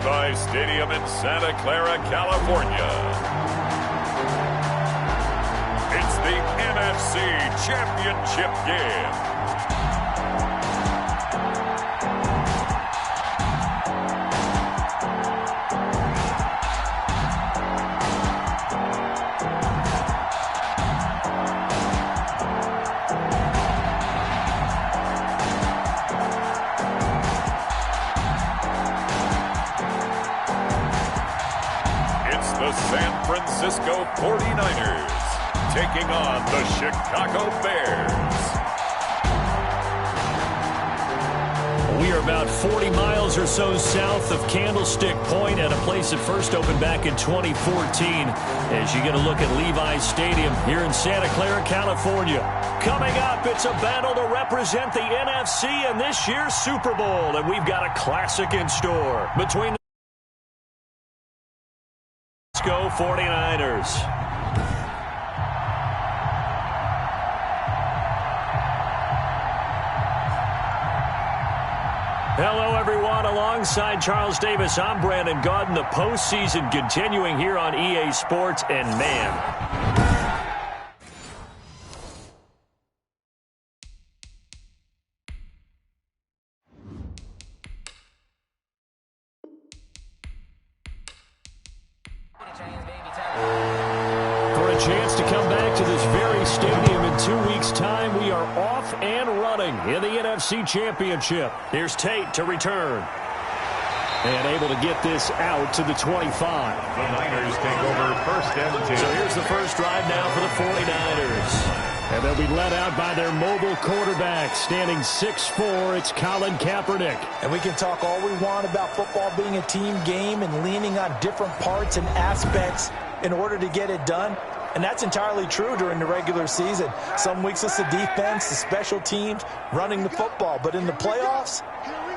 Levi Stadium in Santa Clara, California. It's the NFC Championship game. The San Francisco 49ers taking on the Chicago Bears. We are about 40 miles or so south of Candlestick Point at a place that first opened back in 2014 as you get a look at Levi Stadium here in Santa Clara, California. Coming up, it's a battle to represent the NFC in this year's Super Bowl, and we've got a classic in store between the Go 49ers. Hello, everyone. Alongside Charles Davis, I'm Brandon Gaudin. The postseason continuing here on EA Sports, and man, chance to come back to this very stadium in 2 weeks' time. We are off and running in the NFC Championship. Here's Tate to return. And able to get this out to the 25. The Niners take over first and 10. So here's the first drive now for the 49ers. And they'll be led out by their mobile quarterback, standing 6'4". It's Colin Kaepernick. And we can talk all we want about football being a team game and leaning on different parts and aspects in order to get it done. And that's entirely true during the regular season. Some weeks it's the defense, the special teams, running the football. But in the playoffs,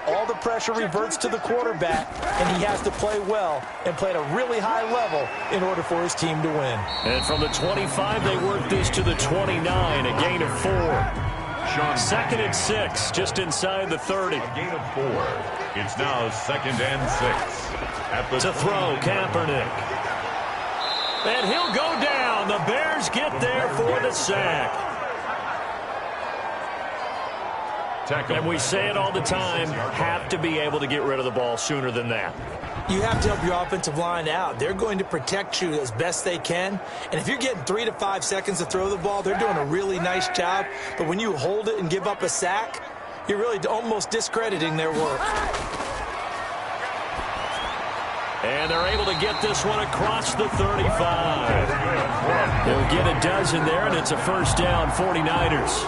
all the pressure reverts to the quarterback, and he has to play well and play at a really high level in order for his team to win. And from the 25, they work this to the 29, a gain of 4. Second and 6, just inside the 30. A gain of 4. It's now second and 6. At the to throw, Kaepernick. And he'll go down. The Bears get there for the sack. And we say it all the time, have to be able to get rid of the ball sooner than that. You have to help your offensive line out. They're going to protect you as best they can. And if you're getting 3 to 5 seconds to throw the ball, they're doing a really nice job. But when you hold it and give up a sack, you're really almost discrediting their work. And they're able to get this one across the 35. They'll get a dozen there, and it's a first down, 49ers.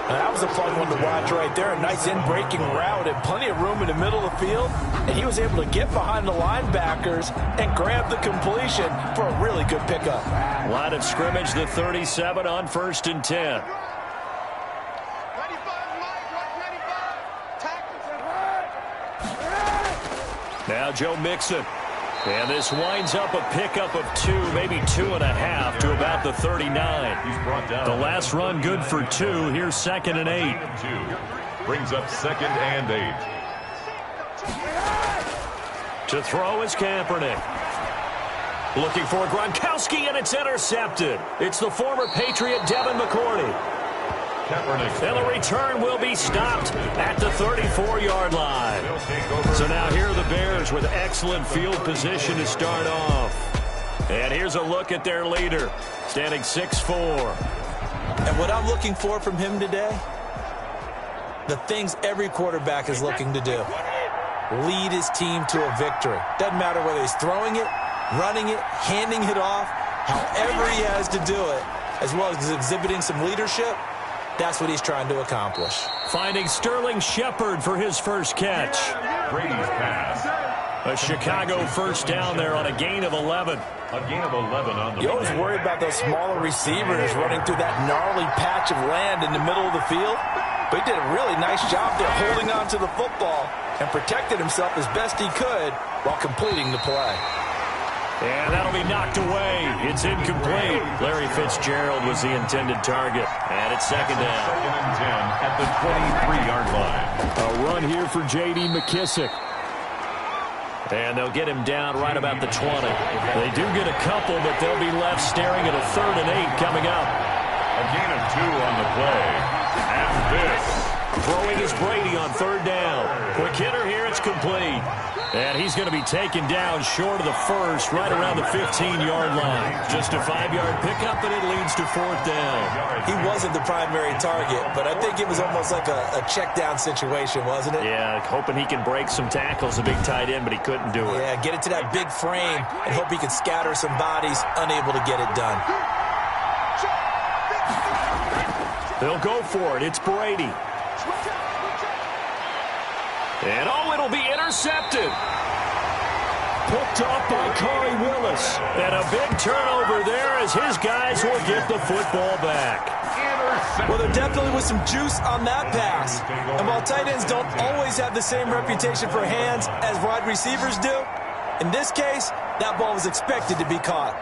That was a fun one to watch right there. A nice in-breaking route and plenty of room in the middle of the field. And he was able to get behind the linebackers and grab the completion for a really good pickup. Line of scrimmage, the 37 on first and 10. Now Joe Mixon. And this winds up a pickup of 2, maybe 2.5 to about the 39. He's brought down. The last run good for 2. Here's second and 8. 2. Brings up second and 8. To throw is Kaepernick. Looking for Gronkowski, and it's intercepted. It's the former Patriot Devin McCourty. Kaepernick. And the return will be stopped at the 34-yard line. So now here are the Bears with excellent field position to start off. And here's a look at their leader, standing 6'4". And what I'm looking for from him today, the things every quarterback is looking to do. Lead his team to a victory. Doesn't matter whether he's throwing it, running it, handing it off, however he has to do it, as well as exhibiting some leadership. That's what he's trying to accomplish. Finding Sterling Shepard for his first catch. Brady's pass. A Chicago first down there on a gain of 11. A gain of 11 on the You always worry about those smaller receivers running through that gnarly patch of land in the middle of the field. But he did a really nice job there holding on to the football and protected himself as best he could while completing the play. And that'll be knocked away. It's incomplete. Larry Fitzgerald was the intended target. And it's second down. Second and 10 at the 23-yard line. A run here for J.D. McKissick. And they'll get him down right about the 20. They do get a couple, but they'll be left staring at a 3rd and 8 coming up. A gain of 2 on the play. And this. Throwing is Brady on 3rd down. Quick hitter here, it's complete. And he's going to be taken down short of the first, right around the 15-yard line. Just a 5-yard pickup, and it leads to 4th down. He wasn't the primary target, but I think it was almost like a check-down situation, wasn't it? Yeah, hoping he can break some tackles, a big tight end, but he couldn't do it. Yeah, get it to that big frame and hope he can scatter some bodies, unable to get it done. They'll go for it. It's Brady. And, it'll be intercepted. Picked off by Corey Willis. And a big turnover there as his guys will get the football back. Well, there definitely was some juice on that pass. And while tight ends don't always have the same reputation for hands as wide receivers do, in this case, that ball was expected to be caught.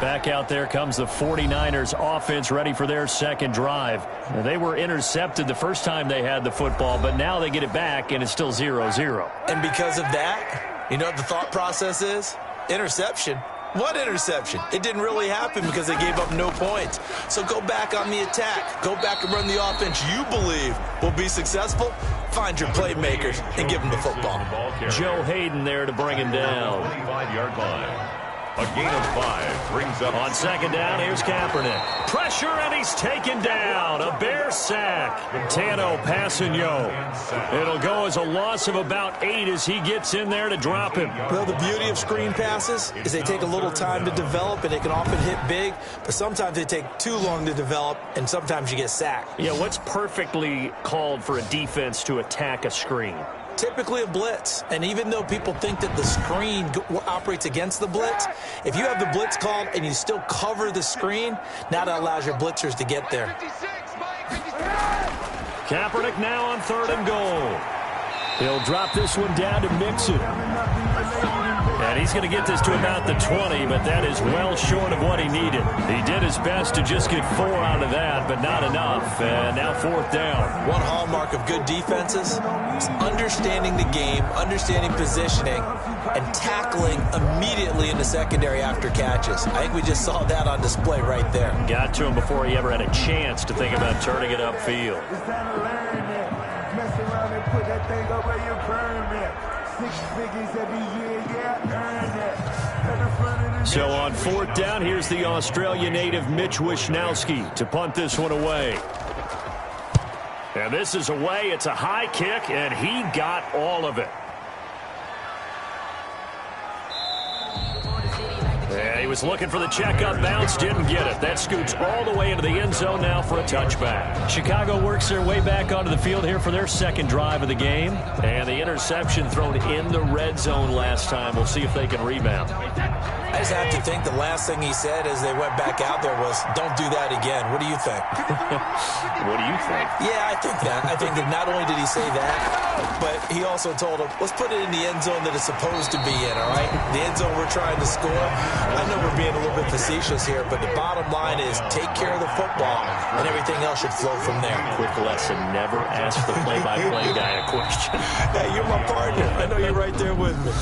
Back out there comes the 49ers offense ready for their second drive. They were intercepted the first time they had the football, but now they get it back, and it's still 0-0. And because of that, you know what the thought process is? Interception. What interception? It didn't really happen because they gave up no points. So go back on the attack. Go back and run the offense you believe will be successful. Find your playmakers and give them the football. Joe Hayden there to bring him down. 25-yard line. A gain of 5 brings up. On 2nd down, here's Kaepernick. Pressure, and he's taken down. A Bear sack. Tano Passanio. It'll go as a loss of about 8 as he gets in there to drop him. Well, the beauty of screen passes is they take a little time to develop, and they can often hit big, but sometimes they take too long to develop, and sometimes you get sacked. Yeah, what's perfectly called for a defense to attack a screen? Typically a blitz, and even though people think that the screen operates against the blitz, if you have the blitz called and you still cover the screen, now that allows your blitzers to get there. Kaepernick now on 3rd and goal. He'll drop this one down to Mixon. And he's going to get this to about the 20, but that is well short of what he needed. He did his best to just get 4 out of that, but not enough. And now 4th down. One hallmark of good defenses is understanding the game, understanding positioning, and tackling immediately in the secondary after catches. I think we just saw that on display right there. Got to him before he ever had a chance to think about turning it upfield. Put that thing up where you burn it. 6 figures every year, yeah, earn it. So on 4th down, here's the Australia native Mitch Wishnowsky to punt this one away. And this is away. It's a high kick, and he got all of it. And he was looking for the checkup bounce, didn't get it. That scoots all the way into the end zone now for a touchback. Chicago works their way back onto the field here for their second drive of the game. And the interception thrown in the red zone last time. We'll see if they can rebound. I just have to think the last thing he said as they went back out there was, don't do that again. What do you think? What do you think? Yeah, I think that. I think that not only did he say that, but he also told him, let's put it in the end zone that it's supposed to be in, all right? The end zone we're trying to score. I know we're being a little bit facetious here, but the bottom line is take care of the football, and everything else should flow from there. Quick lesson, never ask the play-by-play guy a question. Hey, you're my partner. I know you're right there with me.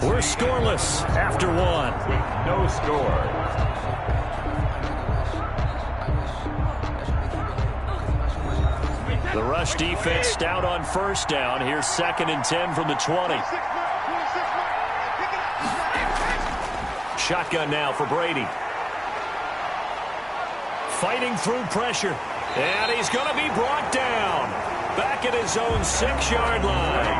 We're scoreless after 1. No score. The rush defense stout on 1st down. Here's 2nd and 10 from the 20. Shotgun now for Brady. Fighting through pressure. And he's going to be brought down. Back at his own 6-yard line.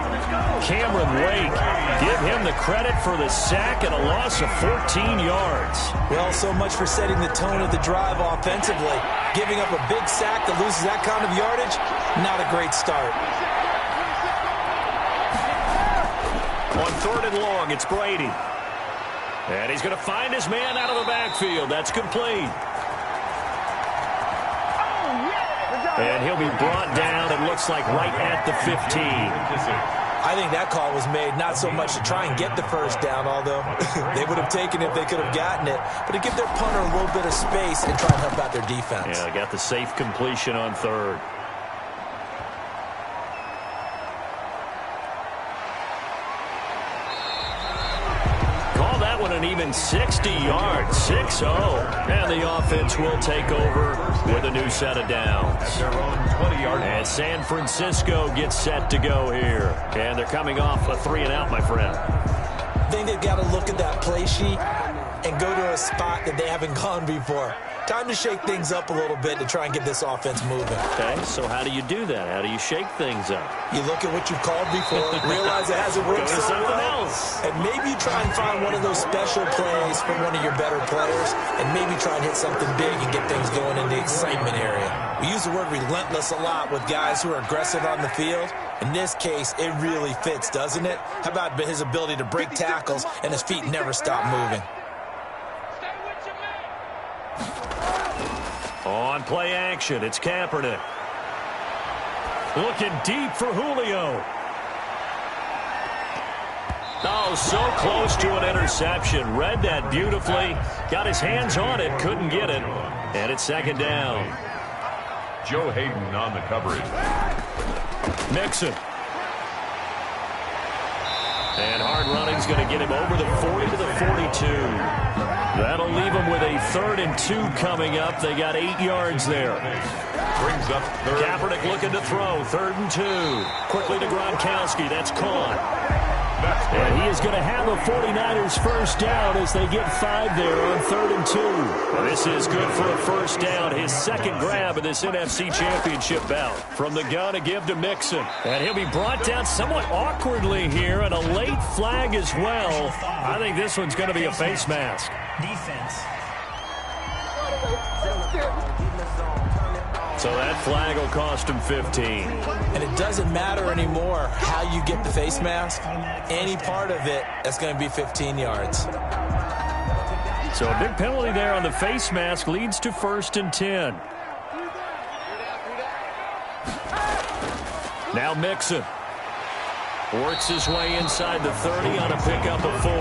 Cameron Wake, give him the credit for the sack and a loss of 14 yards. Well, so much for setting the tone of the drive offensively. Giving up a big sack that loses that kind of yardage, not a great start. On 3rd and long, it's Brady. And he's going to find his man out of the backfield. That's complete. And he'll be brought down, it looks like, right at the 15. I think that call was made not so much to try and get the first down, although they would have taken it if they could have gotten it, but to give their punter a little bit of space and try and help out their defense. Yeah, got the safe completion on 3rd. down an even 60 yards, 6-0. And the offense will take over with a new set of downs. Their own 20-yard line. And San Francisco gets set to go here. And they're coming off a 3-and-out, my friend. I think they've got to look at that play sheet and go to a spot that they haven't gone before. Time to shake things up a little bit to try and get this offense moving. Okay, so how do you do that? How do you shake things up? You look at what you've called before, realize it hasn't worked Go to so something well, else. and maybe try and find one of those special plays from one of your better players, and maybe try and hit something big and get things going in the excitement area. We use the word relentless a lot with guys who are aggressive on the field. In this case, it really fits, doesn't it? How about his ability to break tackles and his feet never stop moving? On play action, it's Kaepernick. Looking deep for Julio. Oh, so close to an interception. Read that beautifully. Got his hands on it, couldn't get it. And it's second down. Joe Hayden on the coverage. Mixon. And hard running's going to get him over the 40 to the 42. That'll leave him with a 3rd and 2 coming up. They got 8 yards there. Brings up third. Kaepernick looking to throw. 3rd and 2. Quickly to Gronkowski. That's caught. And he is going to have a 49ers first down as they get 5 there on 3rd and 2. This is good for a first down. His second grab of this NFC Championship bout. From the gun to give to Mixon. And he'll be brought down somewhat awkwardly here, and a late flag as well. I think this one's going to be a face mask. Defense. So that flag will cost him 15. And it doesn't matter anymore how you get the face mask. Any part of it, that's going to be 15 yards. So a big penalty there on the face mask leads to 1st and 10. Now Mixon works his way inside the 30 on a pickup of 4.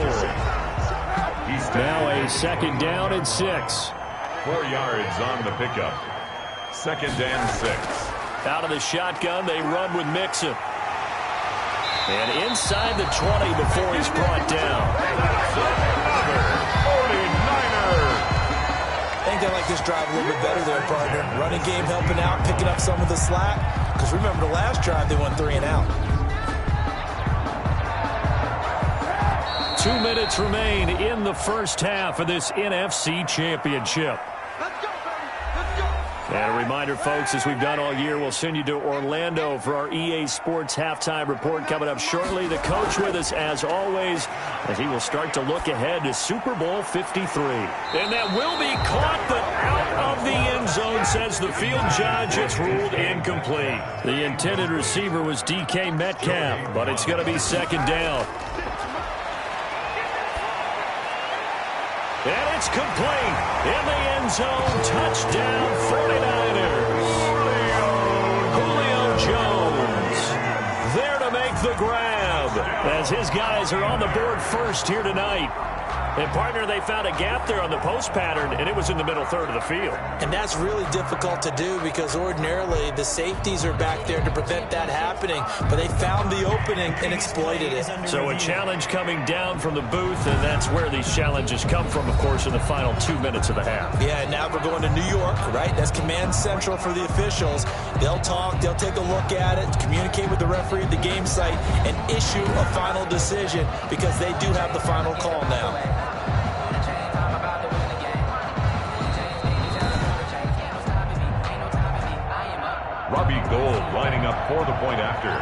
Now a 2nd down and 6. 4 yards on the pickup. 2nd and 6. Out of the shotgun, they run with Mixon. And inside the 20 before he's brought down. Another 49er. I think they like this drive a little bit better there, partner. Running game helping out, picking up some of the slack. Because remember the last drive, they went 3 and out. 2 minutes remain in the first half of this NFC Championship. And a reminder, folks, as we've done all year, we'll send you to Orlando for our EA Sports Halftime Report coming up shortly. The coach with us, as always, as he will start to look ahead to Super Bowl 53. And that will be caught, but out of the end zone, says the field judge. It's ruled incomplete. The intended receiver was DK Metcalf, but it's going to be 2nd down. And it's complete in the end zone. Touchdown, 49ers. Julio Jones there to make the grab as his guys are on the board first here tonight. And, partner, they found a gap there on the post pattern, and it was in the middle 3rd of the field. And that's really difficult to do because ordinarily the safeties are back there to prevent that happening. But they found the opening and exploited it. So a challenge coming down from the booth, and that's where these challenges come from, of course, in the final 2 minutes of the half. Yeah, and now we're going to New York, right? That's command central for the officials. They'll talk, they'll take a look at it, communicate with the referee at the game site, and issue a final decision because they do have the final call now. Robbie Gould lining up for the point after.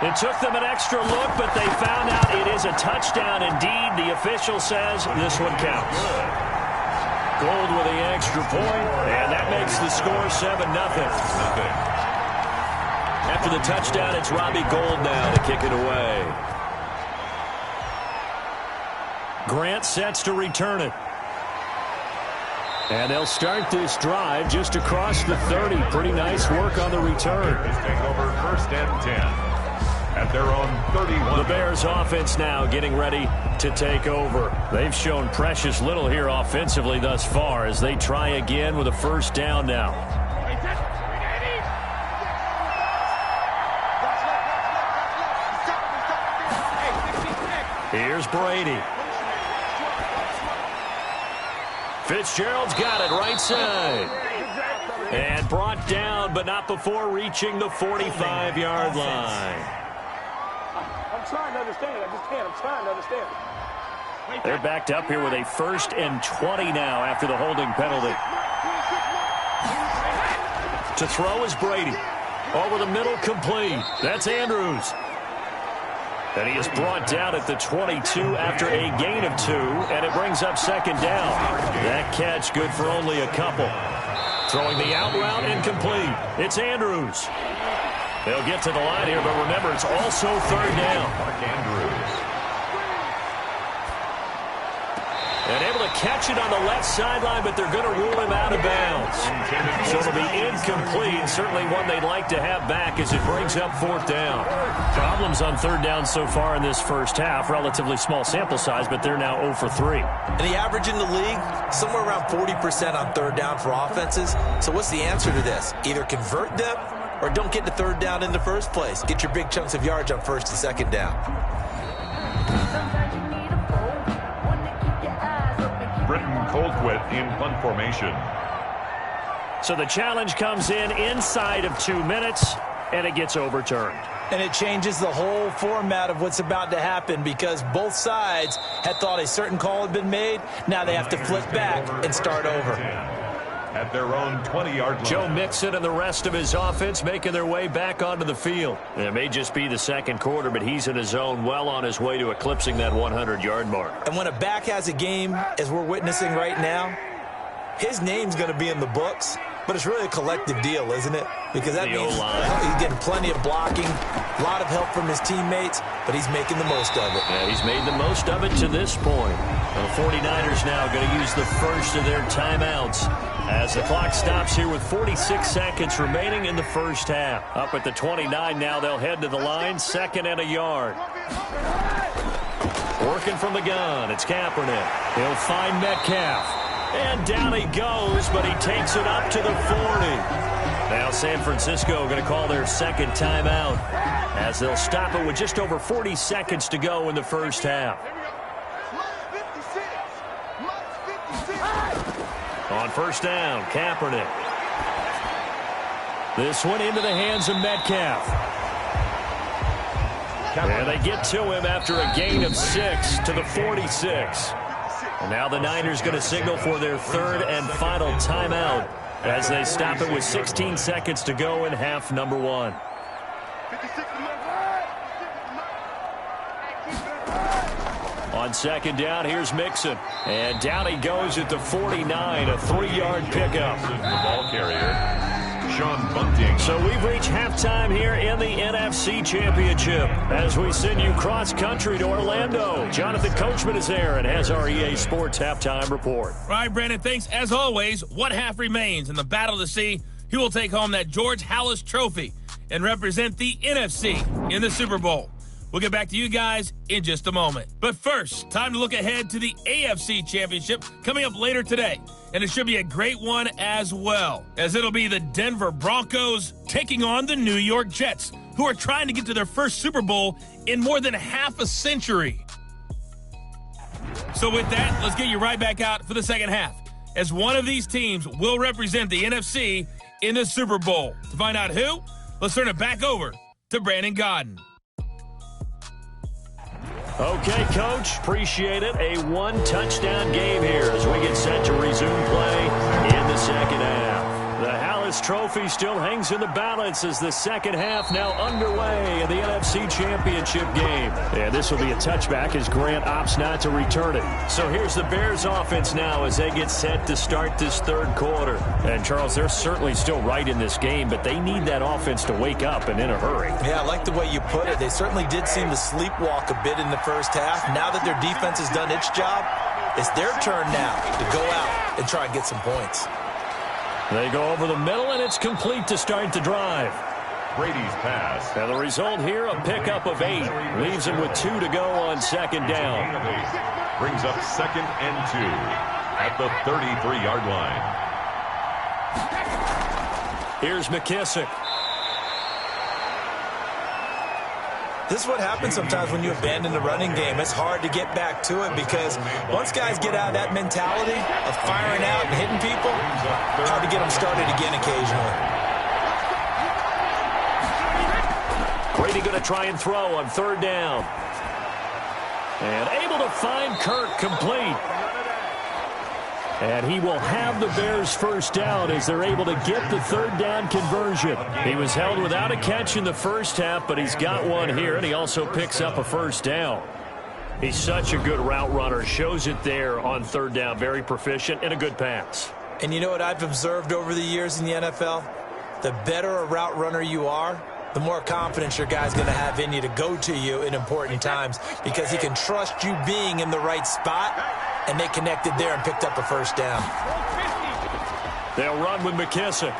It took them an extra look, but they found out it is a touchdown indeed. The official says this one counts. Gould with the extra point, and that makes the score 7-0. After the touchdown, it's Robbie Gould now to kick it away. Grant sets to return it. And they'll start this drive just across the 30. Pretty nice work on the return. Take over 1st and 10 at their own 31. The Bears offense now getting ready to take over. They've shown precious little here offensively thus far as they try again with a 1st down now. Here's Brady. Fitzgerald's got it right side. And brought down, but not before reaching the 45-yard line. I'm trying to understand. I just can't. I'm trying to understand. They're backed up here with a 1st and 20 now after the holding penalty. To throw is Brady. Over the middle, complete. That's Andrews. And he is brought down at the 22 after a gain of 2, and it brings up 2nd down. That catch good for only a couple. Throwing the out route incomplete. It's Andrews. They'll get to the line here, but remember, it's also 3rd down. Mark Andrews. And able to catch it on the left sideline, but they're going to rule him out of bounds. So it'll be incomplete. Certainly one they'd like to have back as it brings up 4th down. Problems on 3rd down so far in this first half. Relatively small sample size, but they're now 0 for 3. And the average in the league, somewhere around 40% on 3rd down for offenses. So what's the answer to this? Either convert them or don't get to 3rd down in the first place. Get your big chunks of yards on 1st and 2nd down. Colquitt in punt formation. So the challenge comes in inside of 2 minutes, and it gets overturned. And it changes the whole format of what's about to happen because both sides had thought a certain call had been made. Now they have to flip back and start over. At their own 20-yard line. Joe Mixon and the rest of his offense making their way back onto the field. It may just be the 2nd quarter, but he's in his zone, well on his way to eclipsing that 100-yard mark. And when a back has a game, as we're witnessing right now, his name's going to be in the books, but it's really a collective deal, isn't it? Because that means he's getting plenty of blocking, a lot of help from his teammates, but he's making the most of it. Yeah, he's made the most of it to this point. The 49ers now going to use the first of their timeouts as the clock stops here with 46 seconds remaining in the first half. Up at the 29 now, they'll head to the line, 2nd and a yard. Working from the gun, it's Kaepernick. He'll find Metcalf. And down he goes, but he takes it up to the 40. Now San Francisco going to call their 2nd timeout as they'll stop it with just over 40 seconds to go in the first half. On 1st down, Kaepernick. This one into the hands of Metcalf. And they get to him after a gain of 6 to the 46. And now the Niners going to signal for their 3rd and final timeout as they stop it with 16 seconds to go in half number 1. On 2nd down, here's Mixon. And down he goes at the 49, a 3-yard pickup. The ball carrier, Sean Bunting. So we've reached halftime here in the NFC Championship as we send you cross-country to Orlando. Jonathan Coachman is there and has our EA Sports halftime report. All right, Brandon, thanks. As always, one half remains in the battle to see who will take home that George Halas trophy and represent the NFC in the Super Bowl. We'll get back to you guys in just a moment. But first, time to look ahead to the AFC Championship coming up later today. And it should be a great one as well, as it'll be the Denver Broncos taking on the New York Jets, who are trying to get to their first Super Bowl in more than half a century. So with that, let's get you right back out for the second half, as one of these teams will represent the NFC in the Super Bowl. To find out who, let's turn it back over to Brandon Godden. Okay, Coach, appreciate it. A 1-touchdown game here as we get set to resume play in the second half. The Halas Trophy still hangs in the balance as the second half now underway in the NFC Championship game. And this will be a touchback as Grant opts not to return it. So here's the Bears offense now as they get set to start this 3rd quarter. And, Charles, they're certainly still right in this game, but they need that offense to wake up and in a hurry. Yeah, I like the way you put it. They certainly did seem to sleepwalk a bit in the first half. Now that their defense has done its job, it's their turn now to go out and try and get some points. They go over the middle, and it's complete to start the drive. Brady's pass. And the result here, a pickup of 8. Leaves him with 2 to go on 2nd down. Brings up 2nd and 2 at the 33-yard line. Here's McKissick. This is what happens sometimes when you abandon the running game. It's hard to get back to it because once guys get out of that mentality of firing out and hitting people, hard to get them started again occasionally. Brady going to try and throw on third down. And able to find Kirk complete. And he will have the Bears first down as they're able to get the third down conversion. He was held without a catch in the first half, but he's got one here, and he also picks up a first down. He's such a good route runner. Shows it there on third down. Very proficient and a good pass. And you know what I've observed over the years in the NFL? The better a route runner you are, the more confidence your guy's going to have in you to go to you in important times because he can trust you being in the right spot, and they connected there and picked up a first down. They'll run with McKissick.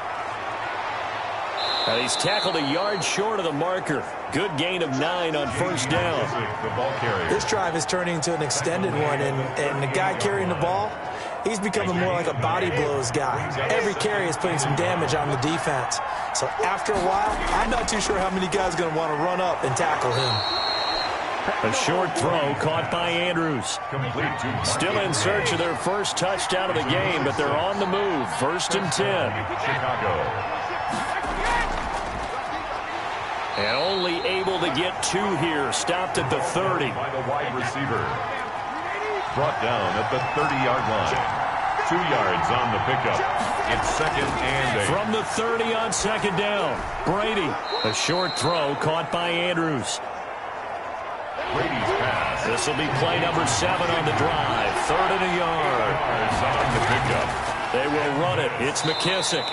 And he's tackled a yard short of the marker. Good gain of 9 on first down. This drive is turning into an extended one, and the guy carrying the ball, he's becoming more like a body blows guy. Every carry is putting some damage on the defense. So after a while, I'm not too sure how many guys are going to want to run up and tackle him. A short throw caught by Andrews. Still in search of their first touchdown of the game, but they're on the move. 1st and 10. Chicago. And only able to get 2 here. Stopped at the 30. By the wide receiver. Brought down at the 30-yard line. 2 yards on the pickup. It's 2nd and 8. From the 30 on 2nd down. Brady. A short throw caught by Andrews. Brady's pass. This will be play number 7 on the drive. 3rd and a yard. On the pickup. They will run it. It's McKissick.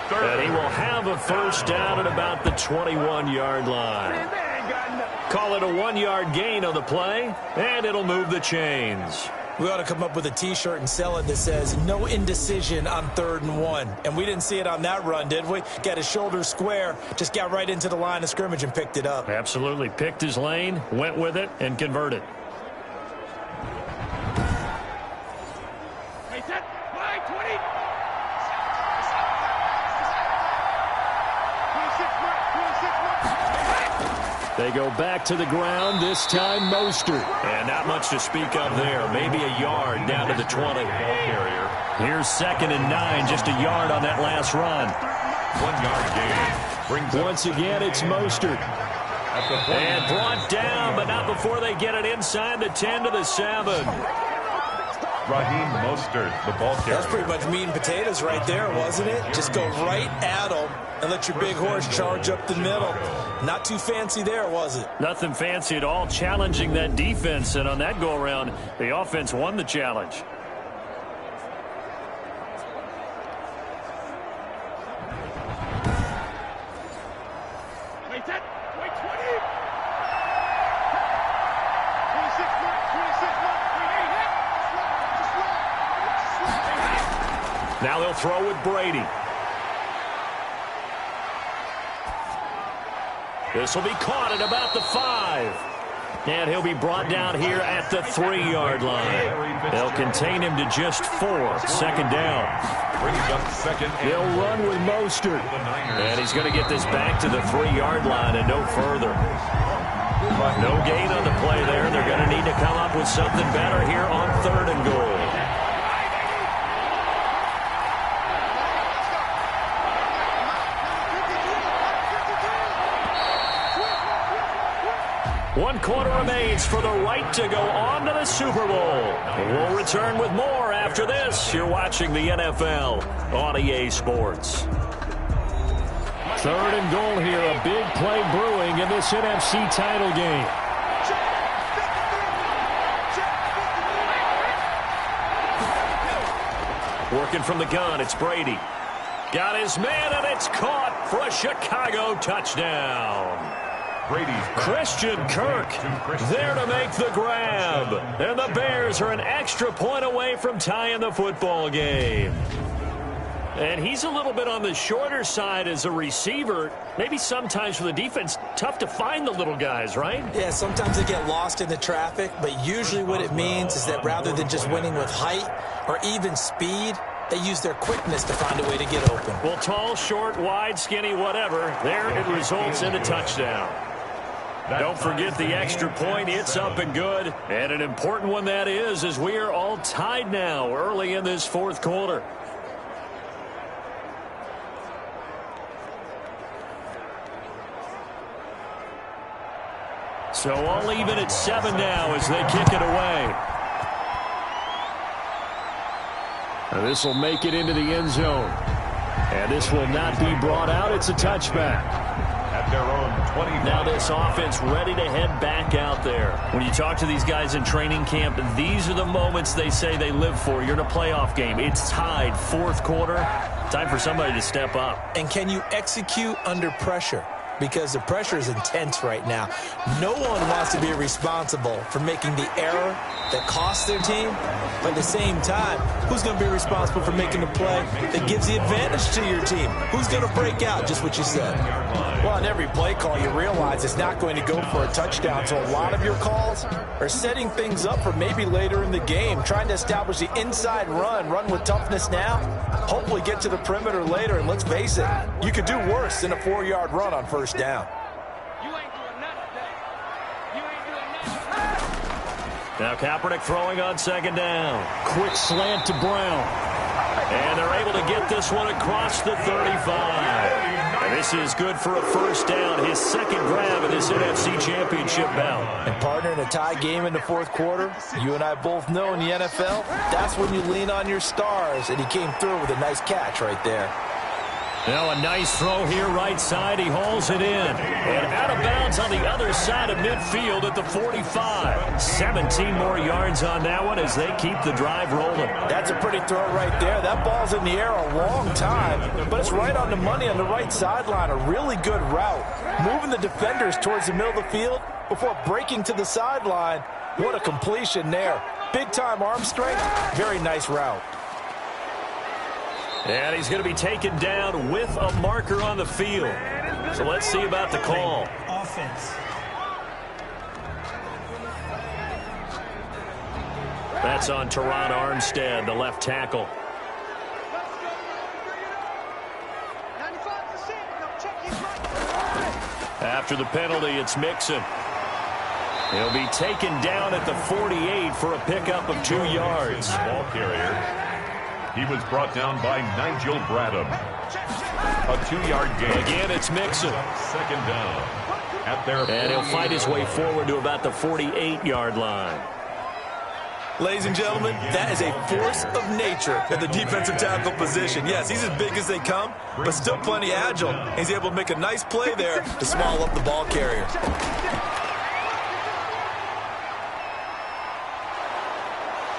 And he will have a first down at about the 21-yard line. Call it a 1-yard gain on the play, and it'll move the chains. We ought to come up with a T-shirt and sell it that says, no indecision on 3rd and 1. And we didn't see it on that run, did we? Got his shoulders square, just got right into the line of scrimmage and picked it up. Absolutely. Picked his lane, went with it, and converted. They go back to the ground, this time Mostert. And not much to speak of there. Maybe a yard down to the 20. Here's 2nd and 9, just a yard on that last run. 1 yard gain. Once again, it's Mostert. And brought down, but not before they get it inside the 10 to the 7. Raheem Mostert, the ball carrier. That's pretty much meat and potatoes right there, wasn't it? Just go right at them and let your big horse charge up the middle. Not too fancy there, was it? Nothing fancy at all, challenging that defense. And on that go-around, the offense won the challenge. Now they'll throw with Brady. This will be caught at about the 5. And he'll be brought down here at the 3-yard line. They'll contain him to just 4. 2nd down. They'll run with Mostert. And he's going to get this back to the 3-yard line and no further. No gain on the play there. They're going to need to come up with something better here on 3rd and goal. One quarter remains for the right to go on to the Super Bowl. We'll return with more after this. You're watching the NFL on EA Sports. 3rd and goal here. A big play brewing in this NFC title game. Working from the gun, it's Brady. Got his man, and it's caught for a Chicago touchdown. Christian Kirk there to make the grab. And the Bears are an extra point away from tying the football game. And he's a little bit on the shorter side as a receiver. Maybe sometimes for the defense, tough to find the little guys, right? Yeah, sometimes they get lost in the traffic, but usually what it means is that rather than just winning with height or even speed, they use their quickness to find a way to get open. Well, tall, short, wide, skinny, whatever, there it results in a touchdown. Don't forget the extra point. It's up and good. And an important one that is, as we are all tied now early in this fourth quarter. So all even at 7 now as they kick it away. And this will make it into the end zone. And this will not be brought out. It's a touchback. At their own 25. Now this offense ready to head back out there. When you talk to these guys in training camp, these are the moments they say they live for. You're in a playoff game. It's tied, fourth quarter. Time for somebody to step up. And can you execute under pressure? Because the pressure is intense right now. No one wants to be responsible for making the error that costs their team. But at the same time, who's going to be responsible for making the play that gives the advantage to your team? Who's going to break out? Just what you said. Well, on every play call, you realize it's not going to go for a touchdown. So a lot of your calls are setting things up for maybe later in the game, trying to establish the inside run with toughness now, hopefully get to the perimeter later. And let's face it, you could do worse than a 4-yard run on first down. Now Kaepernick throwing on second down. Quick slant to Brown. And they're able to get this one across the 35. And this is good for a first down. His second grab in this NFC Championship bout. And partner, in a tie game in the fourth quarter, you and I both know in the NFL, that's when you lean on your stars. And he came through with a nice catch right there. Now a nice throw here right side. He hauls it in. And out of bounds on the other side of midfield at the 45. 17 more yards on that one as they keep the drive rolling. That's a pretty throw right there. That ball's in the air a long time, but it's right on the money on the right sideline. A really good route. Moving the defenders towards the middle of the field before breaking to the sideline. What a completion there. Big-time arm strength. Very nice route. And he's going to be taken down with a marker on the field. So let's see about the call. Offense. That's on Teron Armstead, the left tackle. After the penalty, it's Mixon. He'll be taken down at the 48 for a pickup of 2 yards. Ball carrier. He was brought down by Nigel Bradham. A 2-yard gain. Again, it's Mixon. Second down. At their and he'll fight his way forward to about the 48-yard line. Ladies and gentlemen, that is a force of nature at the defensive tackle position. Yes, he's as big as they come, but still plenty agile. He's able to make a nice play there to small up the ball carrier.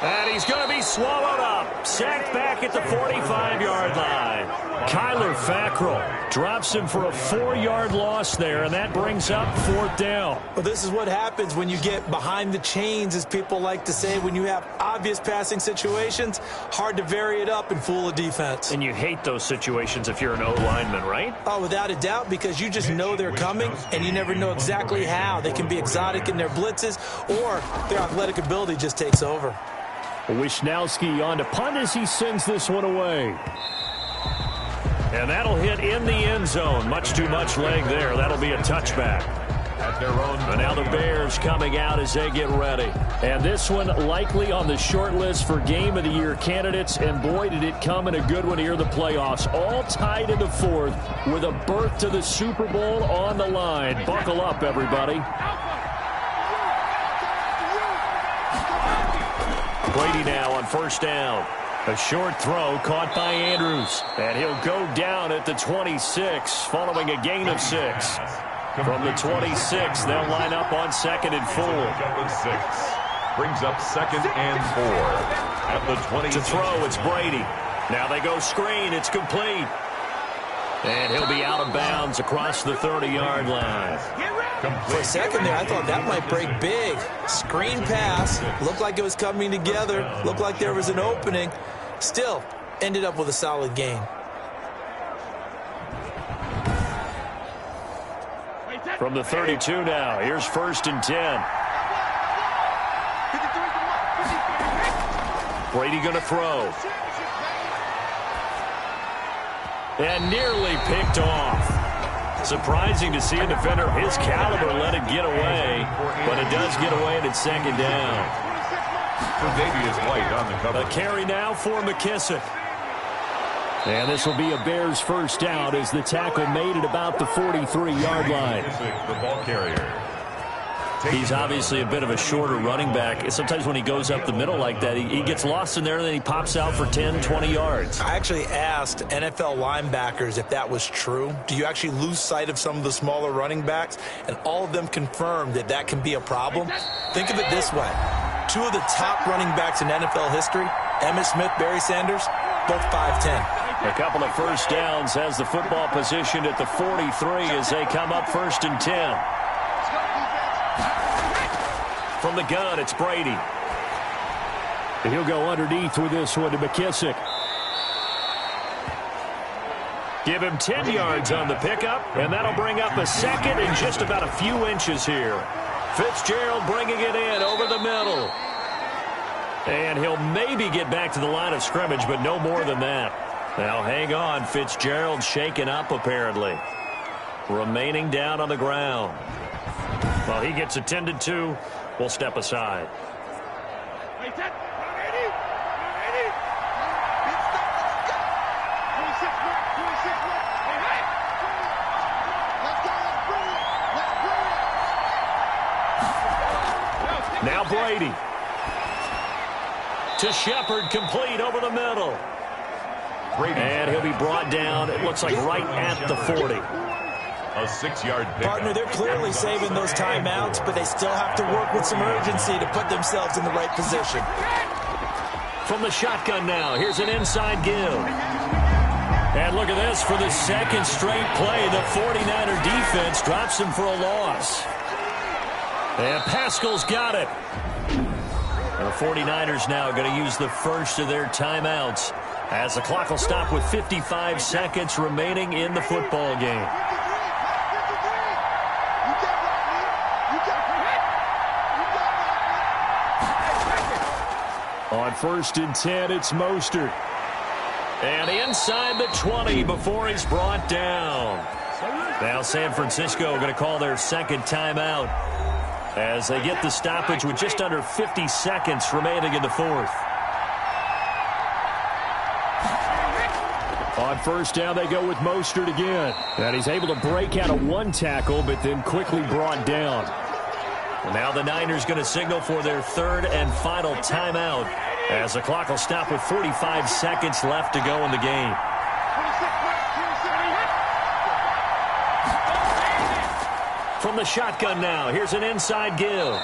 And he's going to be swallowed up. Sacked back at the 45-yard line. Kyler Fackrell drops him for a 4-yard loss there, and that brings up fourth down. Well, this is what happens when you get behind the chains, as people like to say. When you have obvious passing situations, hard to vary it up and fool a defense. And you hate those situations if you're an O-lineman, right? Oh, without a doubt, because you just know they're coming, and you never know exactly how. They can be exotic in their blitzes, or their athletic ability just takes over. Wisnowski on to punt as he sends this one away. And that'll hit in the end zone. Much too much leg there. That'll be a touchback. At their own. And now the Bears coming out as they get ready. And this one likely on the short list for Game of the Year candidates. And boy, did it come in a good one here, the playoffs. All tied in the fourth with a berth to the Super Bowl on the line. Buckle up, everybody. Brady now on first down. A short throw caught by Andrews. And he'll go down at the 26 following a gain of 6. From the 26, they'll line up on 2nd and 4. Brings up 2nd and 4. At the 20. To throw, it's Brady. Now they go screen. It's complete. And he'll be out of bounds across the 30-yard line. For a second there, I thought that might break big. Screen pass. Looked like it was coming together. Looked like there was an opening. Still, ended up with a solid gain. From the 32 now, here's 1st and 10. Brady going to throw. And nearly picked off. Surprising to see a defender of his caliber let it get away. does get away, and it's second down. Davius White on the cover. A carry now for McKissick. And this will be a Bears first down as the tackle made at about the 43-yard line. The ball carrier. He's obviously a bit of a shorter running back. Sometimes when he goes up the middle like that, he gets lost in there, and then he pops out for 10, 20 yards. I actually asked NFL linebackers if that was true. Do you actually lose sight of some of the smaller running backs? And all of them confirmed that that can be a problem. Think of it this way. Two of the top running backs in NFL history, Emmitt Smith, Barry Sanders, both 5'10". A couple of first downs has the football positioned at the 43 as they come up 1st and 10. From the gun, it's Brady. And he'll go underneath with this one to McKissick. Give him 10 yards on the pickup, and that'll bring up a second and just about a few inches here. Fitzgerald bringing it in over the middle. And he'll maybe get back to the line of scrimmage, but no more than that. Now hang on, Fitzgerald shaken up apparently. Remaining down on the ground. Well, he gets attended to. We'll step aside. Now Brady. To Shepard, complete over the middle. And he'll be brought down, it looks like right at the 40. A 6-yard pickup. Partner, they're clearly saving those timeouts, but they still have to work with some urgency to put themselves in the right position. From the shotgun now, here's an inside give. And look at this, for the second straight play, the 49er defense drops him for a loss. And Pascal's got it. And the 49ers now going to use the first of their timeouts as the clock will stop with 55 seconds remaining in the football game. On 1st and 10, it's Mostert. And inside the 20 before he's brought down. Now San Francisco going to call their second timeout as they get the stoppage with just under 50 seconds remaining in the fourth. On 1st down, they go with Mostert again. And he's able to break out of one tackle, but then quickly brought down. Well, now the Niners going to signal for their third and final timeout as the clock will stop with 45 seconds left to go in the game. From the shotgun now, here's an inside give.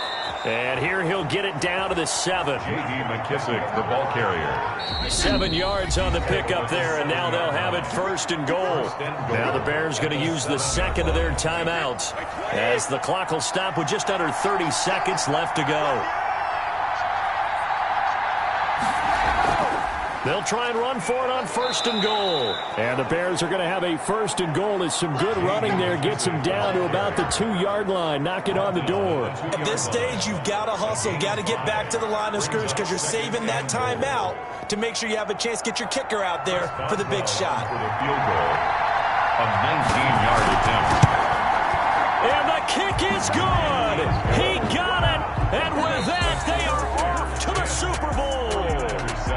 And here he'll get it down to the 7. J.D. McKissick, the ball carrier. 7 yards on the pickup there, and now they'll have it 1st and goal. Now the Bears going to use the second of their timeouts as the clock will stop with just under 30 seconds left to go. They'll try and run for it on 1st and goal. And the Bears are going to have a 1st and goal as some good running there gets them down to about the 2-yard line. Knock it on the door. At this stage, you've got to hustle. Got to get back to the line of scrimmage because you're saving that timeout to make sure you have a chance to get your kicker out there for the big shot. For the field goal, a 19-yard attempt. And the kick is good. He got it. And with that, they are off to the Super Bowl.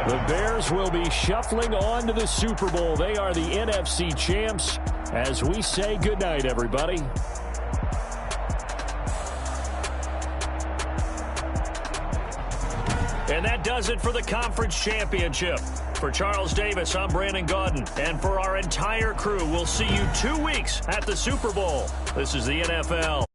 The Bears will be shuffling on to the Super Bowl. They are the NFC champs as we say goodnight, everybody. And that does it for the conference championship. For Charles Davis, I'm Brandon Gaudin. And for our entire crew, we'll see you 2 weeks at the Super Bowl. This is the NFL.